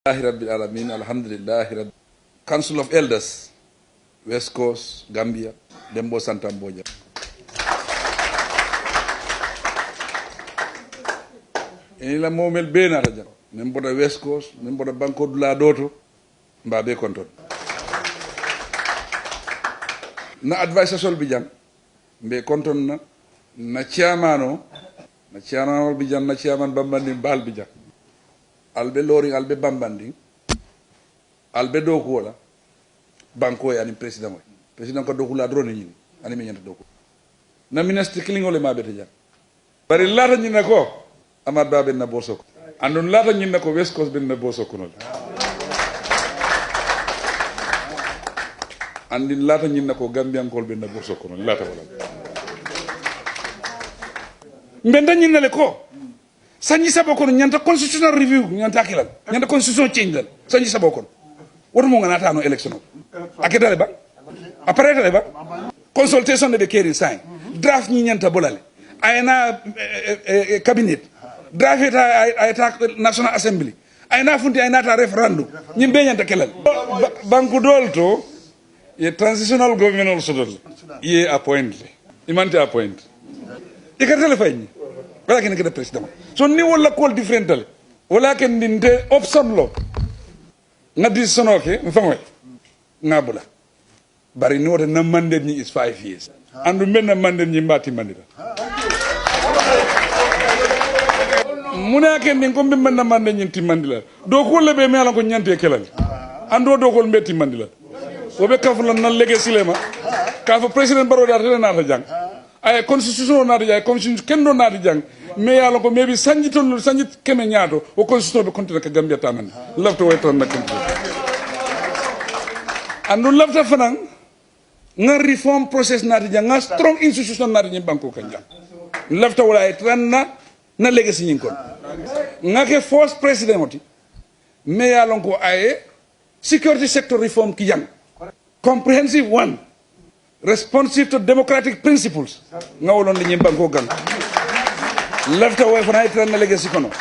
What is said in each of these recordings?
Rabbil Alamin, Alhamdulillah. Council of Elders, West Coast, Gambia, Dembo Santamboja. En la momel bena raja, membo da West Coast, membo da Banco de la Doto, mbabe konton. Na advice sol bijan, mbe konton na chairman bijan, na chairman bambandi bal bijan. Albe lori albe bambandi albe doku wala banko yani president ko doku la drone ni ani menyanta doku na ministre kilingo le mabete jang bari lata nyina ko amad babe na bosoko andon lata nyina ko West Coast ben na bosoko no andin lata nyina ko Gambian kol ben na bosoko no lata wala mbenda nyina le ko sanji sabokon nyanta constitutional review nyanta kilal nyanta constitution change dal sanji sabokon woto mo ngana tano election aketale ba après ba consultation de carry sign draft ni nyanta bolale ayna cabinet draft ayta national assembly ayna funti ayna ta referendum nyimbe nyanta kelal banku dolto ye transitional government also dol ye appoint imante appoint ikatele fayni wala ken kede president so ni wala call differential wala ken dinte option lo nga decision okay mfangoy ngabula bari ni wote na mandate ni is 5 years andu men na mandate ni mbati mandita muna ken din ko be men na mandate ni timandila do ko lebe me ala ko nyante kelal ando do ko mbeti mandila wobe kafula na legacy lema ka fa president baro da tele na ta jang ay constitution na ta constitution kendo na ta jang mais yalla ko mebi sanji keme ñaato o constitution be continue ka Gambia tanan lafto way tan nakam andu lafta fanan nga reform process na ta jang nga strong institution na ta ñi banko ka jang lafta wala ay tan na legacy ñi kon nga ke force president moti mais yalla ko ay security sector reform ki jang comprehensive one responsive to democratic principles nga wolon li ñi banko gang left away from the legacy kono.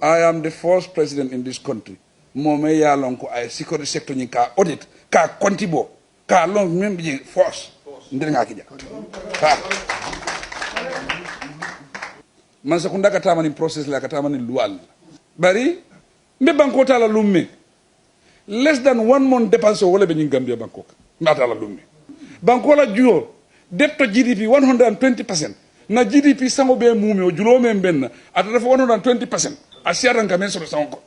I am the first president in this country. Mome ya lonko ay security sector ni ka audit ka kontibo ka long même bi force ndel nga ki ja ha man sa kunda ka tamani process la ka tamani lual bari mbe banko tala lumme less than 1 month dépense wala be ni Gambia banko ngata la lumme banko la juo debt to GDP 120%. Na GDP sango be mumi o julo men benna ata dafa 120% asiaran ka men so sango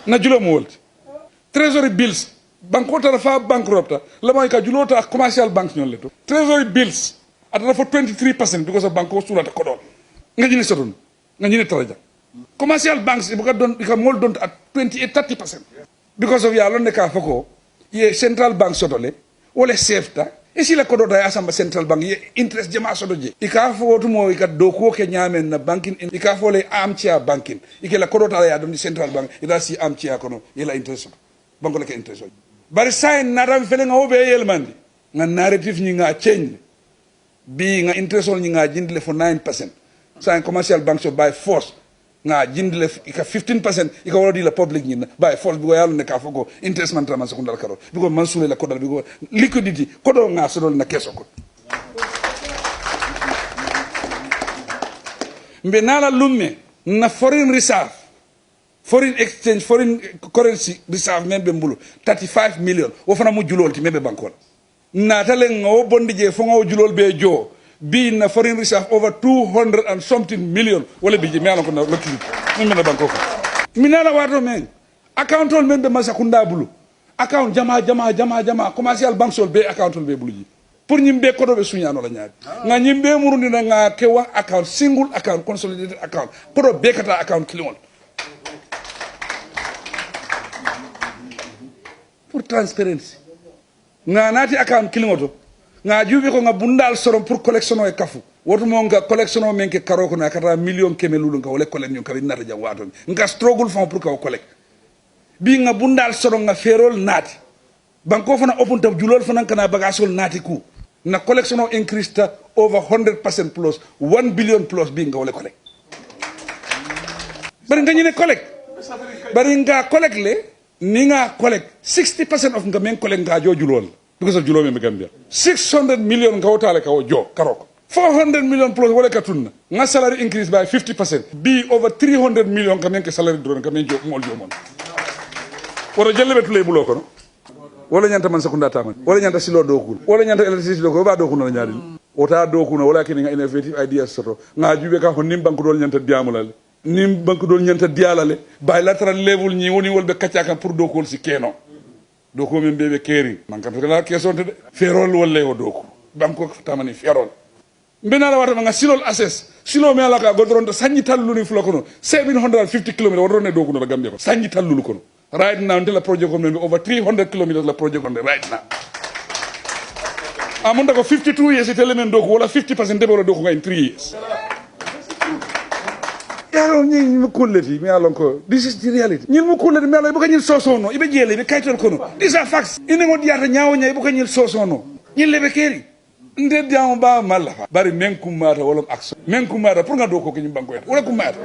na julo mo wolti treasury bills banko ta dafa bankrupt la moy ka julo ta commercial bank ñol leto treasury bills ata dafa 23% because of banko sula ta ko don nga jini sotun nga jini taraja commercial banks bu ka don ka mol don at 28-30% because of ya lon ne ka fako ye central bank sotole wala sefta et si la kodo da asamba central bank ye interest jama sodo je ika fotu mo ika do ko ke nyamen na banking ika fole amtia banking ike la kodo ta ya do central bank ida si amtia kono ila interest banko la ke interest bari sign na ram fele nga obe yelmandi nga narrative ni nga change bi nga interest ni nga jindle for 9% sign commercial bank so by force nga jindle ika 15% ika wala di la public ni by force bi yalo ne ka fogo interest man trama sekundar karo biko mansule la kodal biko liquidity kodo nga sodol na keso ko mbe nala lumme na foreign reserve foreign exchange foreign currency reserve membe mbulu 35 million wo fana mu julol ti membe bankola na tale ngo bondi je fo ngo julol be jo bi na foreign reserve over 200 and something million wala bi je mi ala ko na lokki mi na banko ko mi nala wato men account on men be masakunda bulu account jama commercial bank sol be account be bulu ji pour ñimbe ko do be suñano la ñaari nga ñimbe murundi na nga kewa account single account consolidated account ko do be kata account client pour transparency nga nati account client nga jubi ko nga bundal sorom pour collection e kafu woto mo nga collection o men ke karo ko na kata million kemelulu nga wala collect ñu kari nata jang wato nga struggle fond pour ka collect bi nga bundal sorom nga ferol nati banko fana open tab julol fana kana bagasol nati ku na collection o increase ta over 100% plus 1 billion plus bi nga wala collect bari nga ñu ne collect bari nga collect le ni nga collect 60% of nga men collect nga jo julol because of julo me Gambia 600 million nga wotale ka jo karoko 400 million plus wala ka tunna nga salary increase by 50% be over 300 million ka men ke salary drone ka men jo mol jo mon wala jelle be tulay bulo ko no wala nyanta man sakunda taman wala nyanta silo dokul wala nyanta electricity dokul ba dokul no nyaadi wota dokul wala kini nga innovative ideas soto nga jube ka ko nim banku dol nyanta diamulal nim banku dol nyanta dialale bilateral level ñi woni wolbe kacca pour dokol si keno doko men bebe keri man kam la question de ferol wolle o doko banko tamani ferol mbina la wata nga silol assess silo me ala ka godron to sanyi talluni fulo kono 750 km wodron e doku no Gambia ko sanyi tallulu kono right now until the project on over 300 kilometers la project on right now amunda ko 52 years it element doku wala 50% debolo doku nga in 3 years yaro ñi mu kulleti mi alon ko this is the reality ñi mu kulleti mi alon bu ko ñil sosono ibe jele be kaytol kono these are facts ine ngo diata ñaawo ñay bu ko ñil sosono ñi lebe keri nde diamo ba malla bari men kumata wala action men kumata pour nga do ko ñi banko wala kumata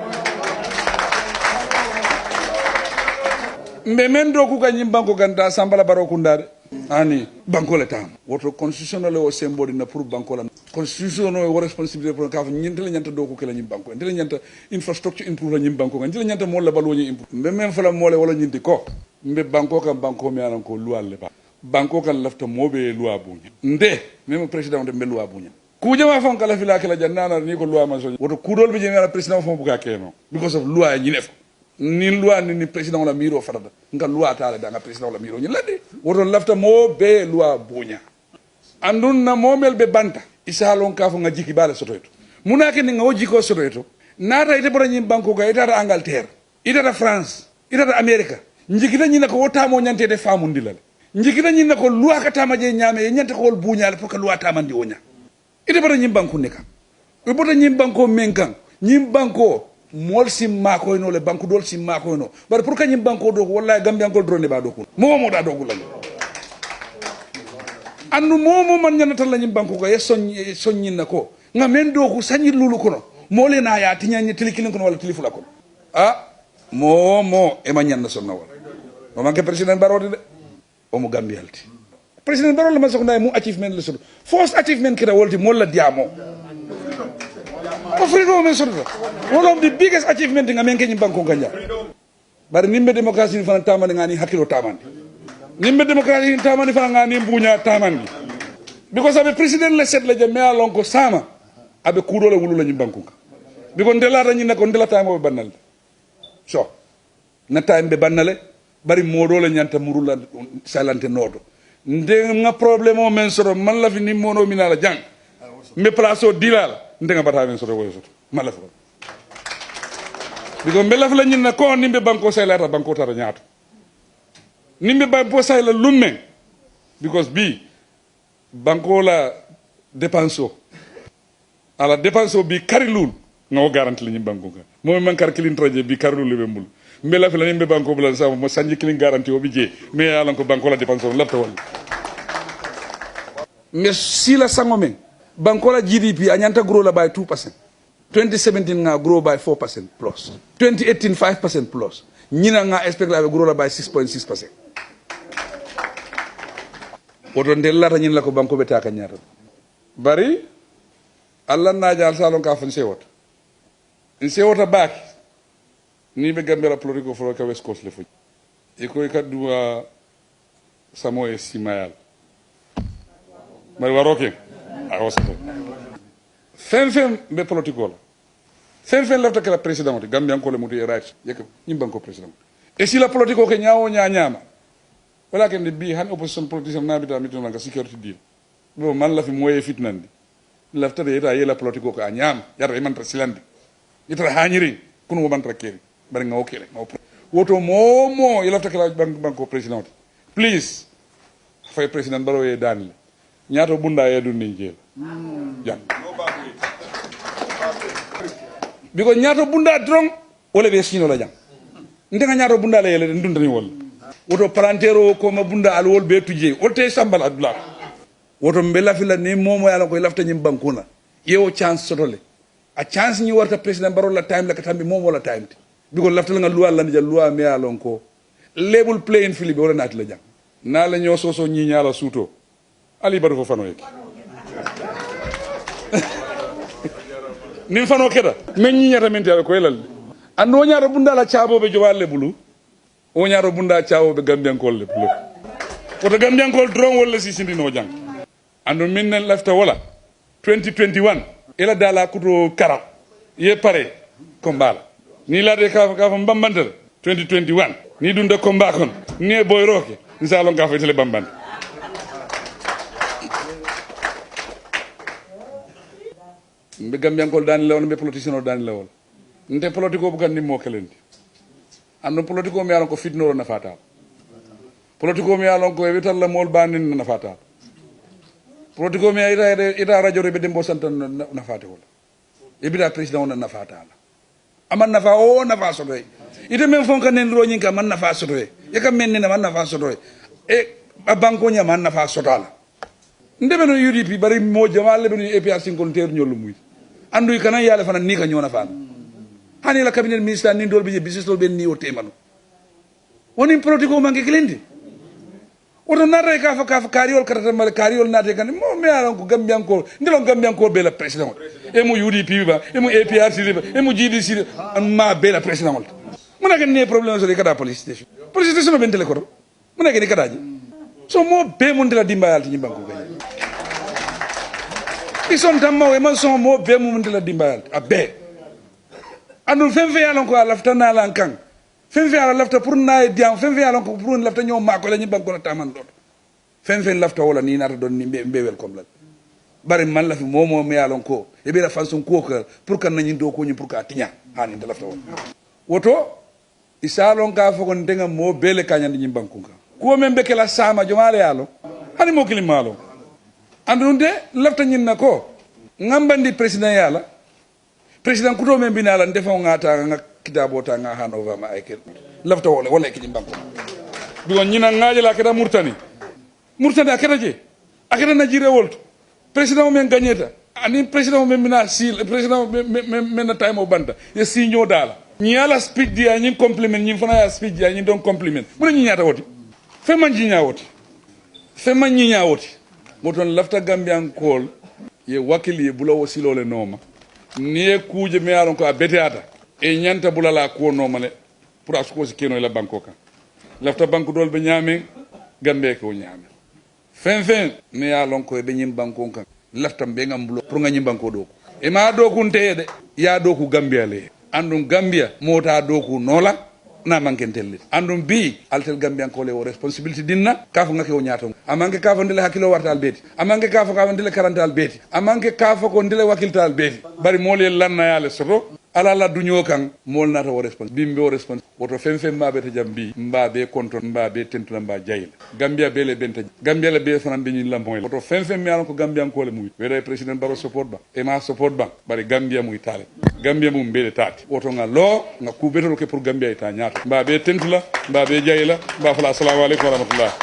mbe men do ko ñi banko ganda sambala baro kundade ani banko le tam woto constitutionnel o symbole na pour banko la constitution o responsibilité pour ka ñi tele ñanta do ko kala ñi banko tele ñanta infrastructure improve la ñi banko tele ñanta mo la balo ñi improve mbe men fala mo le wala ñi ko mbe banko kam banko mi alan ko loi le ba banko kan lafta mobe loi buña nde même président de mbe loi buña ku jama fon kala fila kala jannana ni ko loi man so woto ku dol be jema président fon bu ka keno because of loi ñi def ni loi ni président la miro farada nga loi taala da nga président la miro ñi ladde woto lafta mobe loi buña andun na momel be banta isalon ka fo nga jiki bala sotoyto munake ni nga o jiko sotoyto nata ite bora ñi banko ga itata Angleterre itata France itata America njikita ñi nako wotamo ñante de famu ndilale njikita ñi nako loi ka tamaje ñame e ñante ko wol buñal pour que loi tamandi wonya ite bora ñi banko ne kan e bota ñi banko menkan ñi banko mol simma ko no le banko dol simma ko no bar pour que ñi banko do wallahi Gambia ko drone ba do ko mo da do ko la andu momo man ñanatal la ñi banko ga soññi nako nga men do ko sañi lulu kono mo le na ya tiñani telikilin kono wala telifula kono momo e ma ñanna sonna wala mo manke president barode de o mo Gambialti president barode ma sokna mu achievement le sodo first achievement kida wolti mo la diamo ko freedom men sodo one of the biggest achievement nga men ke ñi banko ganja bari nimbe démocratie ni fana tamani ngani hakilo tamandi nimbe démocratie tamani fana ngani buña tamandi because abe president le set le je me alon ko sama abe kudo le wulu la ñi banko because ndela dañi ne ko ndela tamo be banal so na time be banale bari modo le ñanta murula salante nodo nde nga problème o men soro man la fi ni mono minala jang me place o dilal nde nga bata men soro woy soto mala fa because be la fa la ñin na ko nimbe banko salata banko tara ñaato nimbe ba po sayla lumme because bi banko la dépenso ala dépenso bi karilul nga garanti la ñi banko ka mo man kar kilin traje bi karilul be mbul mbela fi la nimbe banko bula sa mo sanji kilin garanti o bi je mais ala ko banko la dépenso lafta wal mais si la sango men banko la GDP a ñanta grow la by 2%. 2017 nga grow by 4% plus 2018 5% plus ñina nga expect la grow la by 6.6%. woto ndel lata ñin la ko banko be taka ñaata bari alla najal salon ka fan sewota in sewota baaki ni be Gambia politiko fo ka West Coast le fu e ko kaddu samo e simayal mari waroke a wasato fem be politiko la fem lafta kala president de Gambia ko le muti right yek ñim banko president e si la politiko ke ñaawo ñaama wala ken de bi han opposition politicien na bita mituna nga security deal bo man la fi moye fitnandi lafta de eta yela politiko ka ñaam yata man tra silandi itra hañiri kun wo man tra keri bari nga okele nga woto momo yelafta kala banko president please fay president baro ye danle ñaato bunda ye dunni jeel jang biko ñaato bunda drong wala be sino la jang ndenga ñaato bunda la yele ndundani wol woto parantero ko ma bunda al wol be tuje wolte sambal adula woto mbela fila ni momo yala ko lafta ñim bankuna yewo chance sotole a chance ñi warta president baro la time la katambi momo la time biko laftal nga loi la ndija loi me alon ko level playing field be wala naati la jang na la ñoo soso ñi ñaala suuto ali badu fo fano yake nin fano keda men ñi ñata men tiara ko elal ando ñaaro bunda la caabo be jowalle bulu o ñaaro bunda caabo be gambian kol le bulu woto gambian kol dron wala si sindi no jang ando min nen lafta wala 2021 ila dala kuto kara ye pare combat ni la de ka mbambantal 2021 ni dunda combat kon ni boy roke ni salon ka fetele bambande mbe gambiankol dani lawol mbe politicien o dani lawol nte politico bu kan ni mo kelendi ando politico mi alon ko fitnoro na fata politico mi alon ko e wital la mol banin na fata politico mi ita radio rebe dembo santan na fata wala e bida president on na fata la aman na fa o na fa so doy ite men fon kan ro nyinka man na fa so doy e kam men ne man na fa so doy e banko nya man na fa so tala ndebe no UDP bari mo jamaale be no APRC kon ter ñollu muy andu kana yalla fana ni ka ñona fa hani la cabinet ministre ni dol be business dol ben ni o temanu woni politico mangi klendi oto nare ka fa kariol karata mal kariol nate kan mo me alan ko gambianko ndilo gambianko be la president e mo UDP ba e mo APRC ba e mo GDC ma be la president mo na ne problème so de kada police station ben tele ko mo na ni kada ji so mo be mo ndela dimbayal ti banko gay ison tamma e man so mo be mo ndela dimbayal abbe andul femfe yalon ko lafta na lan kan femfe ala lafta pour na diam femfe yalon ko pour lafta ñoo mako la ñi banko na taman do femfe lafta wala ni nata don ni mbewel kom la bari man la fi momo me yalon ko e be la façon ko ko pour kan nañi do ko ñu pour ka tiña hani de lafta woto isalon ka fo ko ndenga mo bele kanyandi ñi banko ka ko men be kala sama jomale yalo hani mo kilimalo andunde lafta ñin nako ngambandi president yala president kuto men binala ndefa ngata nga kitabo ta nga Hanover ma aykel lafta wala ki banko bi won ñina ngaaje la keda murtani akeda je akeda na jire wolto president men gagneta ani president men bina sil president men na time o banda ye signo dala ñi ala speech dia ñi compliment ñi fana ya speech dia ñi don compliment mu ñi ñata woti fe man ñi ñaa woti moton lafta gambian kol ye wakili ye bula wasilole noma ni kuje me aron ko beteata e nyanta bulala ko noma le pour asko si keno la banko kan lafta banko dol be nyame gambe ko nyame fen me alon ko be nyim banko kan lafta be ngam bulo pour nga nyim banko do e ma do kunte de ya do ku gambia le andum gambia mota do ku nola na manken telle andum bi altel gambian ko le o responsibility dinna kafo ngake o nyaato amanke kafo ndele hakilo wartal beti amanke kafo ndele karantal beti amanke kafo ko ndele wakiltal beti bari mole lanna yale soto ala la duño kan mol nata o responsibility bimbe o responsibility woto fem mabe to jambi mbabe konton mbabe tentula mba jayil gambia bele benta gambia le be fanan beñi lampoy woto fem mi alon ko gambian ko le muy wede president baro support ba e ma support ba bari gambia muy tale gambia mum bele tati woto nga lo nga kubetol ke pour gambia ita nyaata mbabe tentula mbabe jayila mba fala assalamu alaykum wa rahmatullah